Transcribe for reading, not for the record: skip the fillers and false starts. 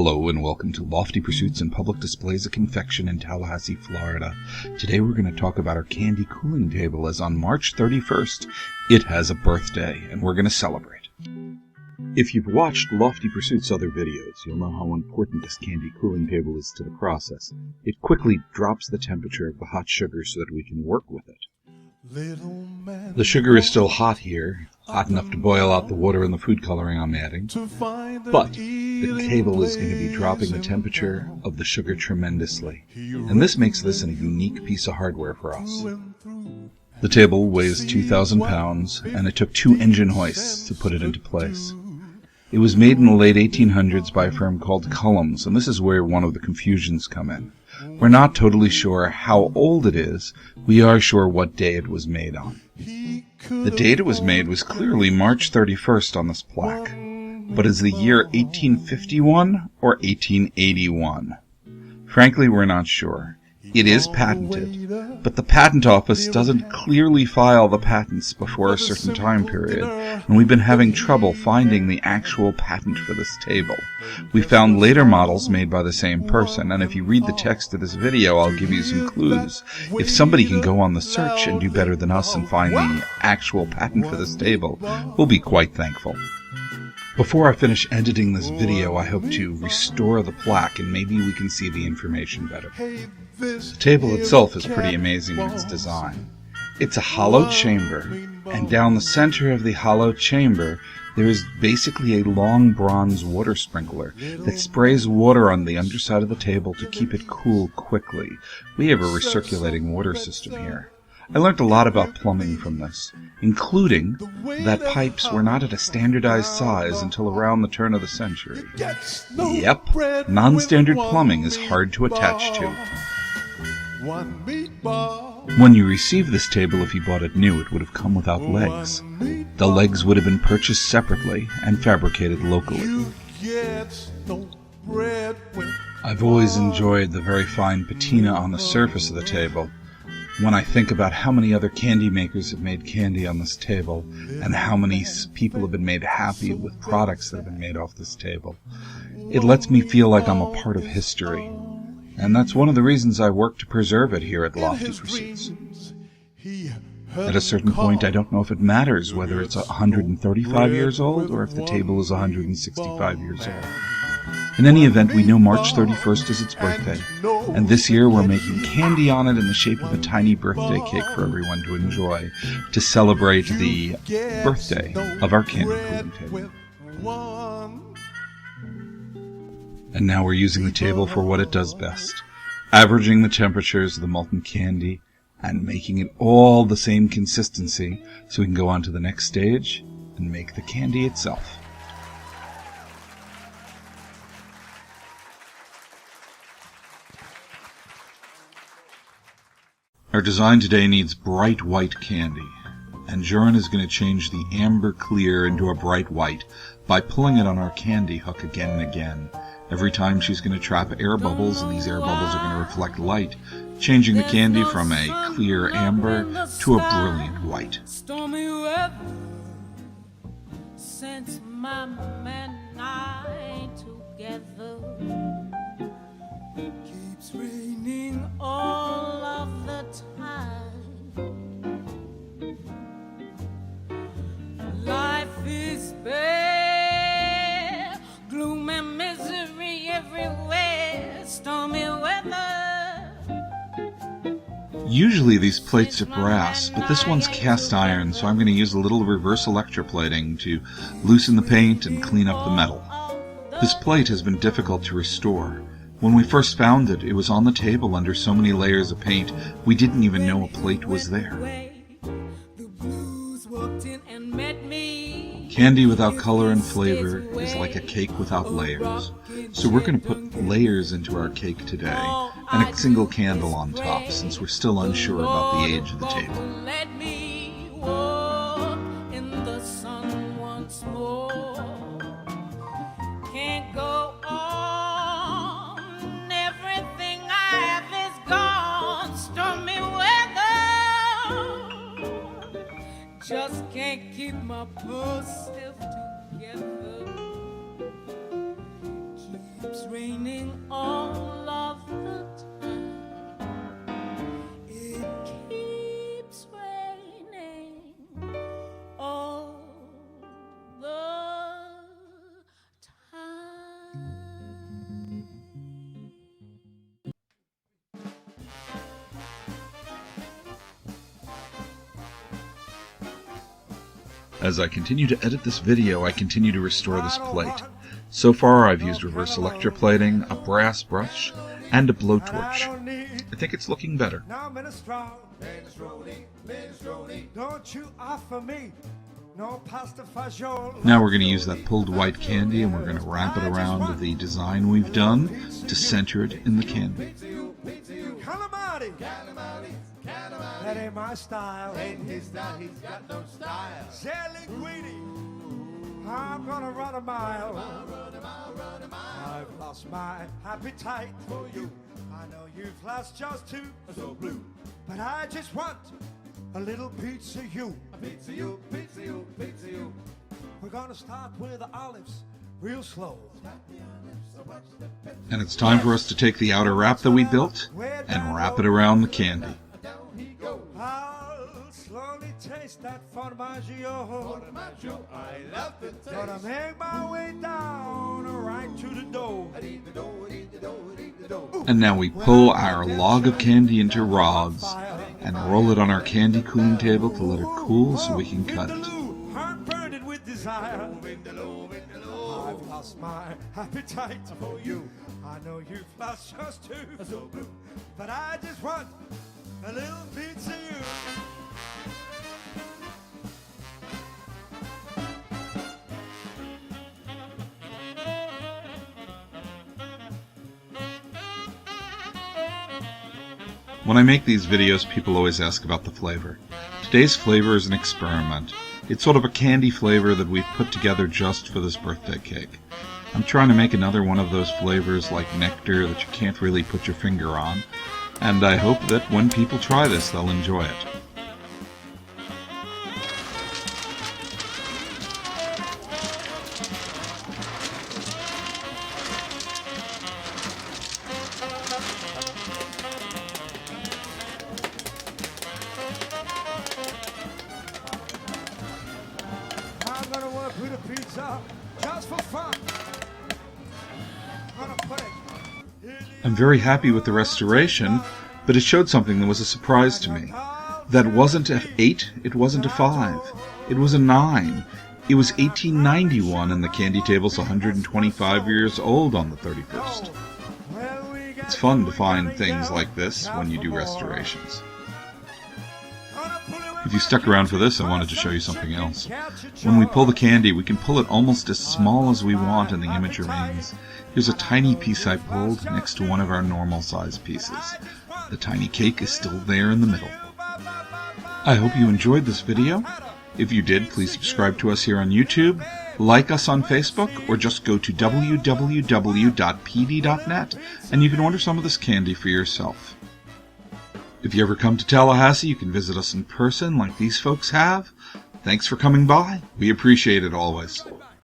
Hello and welcome to Lofty Pursuits and Public Displays of Confection in Tallahassee, Florida. Today we're going to talk about our candy cooling table, as on March 31st it has a birthday and we're going to celebrate. If you've watched Lofty Pursuits' other videos, you'll know how important this candy cooling table is to the process. It quickly drops the temperature of the hot sugar so that we can work with it. The sugar is still hot here, hot enough to boil out the water and the food coloring I'm adding, but the table is going to be dropping the temperature of the sugar tremendously, and this makes this a unique piece of hardware for us. The table weighs 2,000 pounds, and it took 2 engine hoists to put it into place. It was made in the late 1800s by a firm called COLLUM, and this is where one of the confusions come in. We're not totally sure how old it is. We are sure what day it was made on. The date it was made was clearly March 31st on this plaque. But is the year 1851 or 1881? Frankly, we're not sure. It is patented, but the patent office doesn't clearly file the patents before a certain time period, and we've been having trouble finding the actual patent for this table. We found later models made by the same person, and if you read the text of this video, I'll give you some clues. If somebody can go on the search and do better than us and find the actual patent for this table, we'll be quite thankful. Before I finish editing this video, I hope to restore the plaque and maybe we can see the information better. The table itself is pretty amazing in its design. It's a hollow chamber, and down the center of the hollow chamber there is basically a long bronze water sprinkler that sprays water on the underside of the table to keep it cool quickly. We have a recirculating water system here. I learned a lot about plumbing from this, including that pipes were not at a standardized size until around the turn of the century. Yep, non-standard plumbing is hard to attach to. When you receive this table, if you bought it new, it would have come without legs. The legs would have been purchased separately and fabricated locally. I've always enjoyed the very fine patina on the surface of the table. When I think about how many other candy makers have made candy on this table, and how many people have been made happy with products that have been made off this table, it lets me feel like I'm a part of history. And that's one of the reasons I work to preserve it here at Lofty Pursuits. At a certain point, I don't know if it matters whether it's 135 years old or if the table is 165 years old. In any event, we know March 31st is its birthday, and this year we're making candy on it in the shape of a tiny birthday cake for everyone to enjoy to celebrate the birthday of our candy cooling table. And now we're using the table for what it does best, averaging the temperatures of the molten candy and making it all the same consistency so we can go on to the next stage and make the candy itself. Our design today needs bright white candy, and Joran is going to change the amber clear into a bright white by pulling it on our candy hook again and again. Every time she's going to trap air bubbles, and these air bubbles are going to reflect light, changing the candy from a clear amber to a brilliant white. Stormy weather since my man and I together keeps raining all of the time. Life is bare, gloom and misery everywhere, stormy weather. Usually these plates are brass, but this one's cast iron, so I'm going to use a little reverse electroplating to loosen the paint and clean up the metal. This plate has been difficult to restore. When we first found it, it was on the table under so many layers of paint, we didn't even know a plate was there. Candy without color and flavor is like a cake without layers. So we're going to put layers into our cake today, and a single candle on top, since we're still unsure about the age of the table. Let me walk in the sun once more. Can't go on, everything I have is gone. Stormy weather, just can't keep my poor self together. Keep keeps raining all of the time. It keeps raining all the time. As I continue to edit this video, I continue to restore this plate. So far, I've used reverse electroplating, a brass brush, and a blowtorch. I think it's looking better. Now, don't you offer me no pasta fagioli. Now we're going to use that pulled white candy and we're going to wrap it around the design we've done to center it in the candy. Calamari. That ain't my style. Ain't his style, he's got no style. Linguini. I'm gonna run a mile. I've lost my appetite for you. I know you've lost yours too. So blue. But I just want a little piece of you. A piece of you, piece of you, piece of you. We're gonna start with the olives, real slow. And it's time for us to take the outer wrap that we built and wrap it around the candy. I'll slowly taste that formaggio. I love the taste. Gonna make my way down right to the dough. And now we pull our log of candy into rods and roll it on our candy cooling table to let it cool so we can cut it. Heart burning with desire. I've lost my appetite for you. I know you've lost yours too. But I just want a little piece of you. When I make these videos, people always ask about the flavor. Today's flavor is an experiment. It's sort of a candy flavor that we've put together just for this birthday cake. I'm trying to make another one of those flavors like nectar that you can't really put your finger on. And I hope that when people try this, they'll enjoy it. I'm gonna work with a pizza just for fun. I'm gonna put it. I'm very happy with the restoration, but it showed something that was a surprise to me. That wasn't a 8, it wasn't a 5, it was a 9. It was 1891 and the candy table's 125 years old on the 31st. It's fun to find things like this when you do restorations. If you stuck around for this, I wanted to show you something else. When we pull the candy, we can pull it almost as small as we want and the image remains. Here's a tiny piece I pulled next to one of our normal size pieces. The tiny cake is still there in the middle. I hope you enjoyed this video. If you did, please subscribe to us here on YouTube, like us on Facebook, or just go to www.pd.net and you can order some of this candy for yourself. If you ever come to Tallahassee, you can visit us in person like these folks have. Thanks for coming by. We appreciate it always.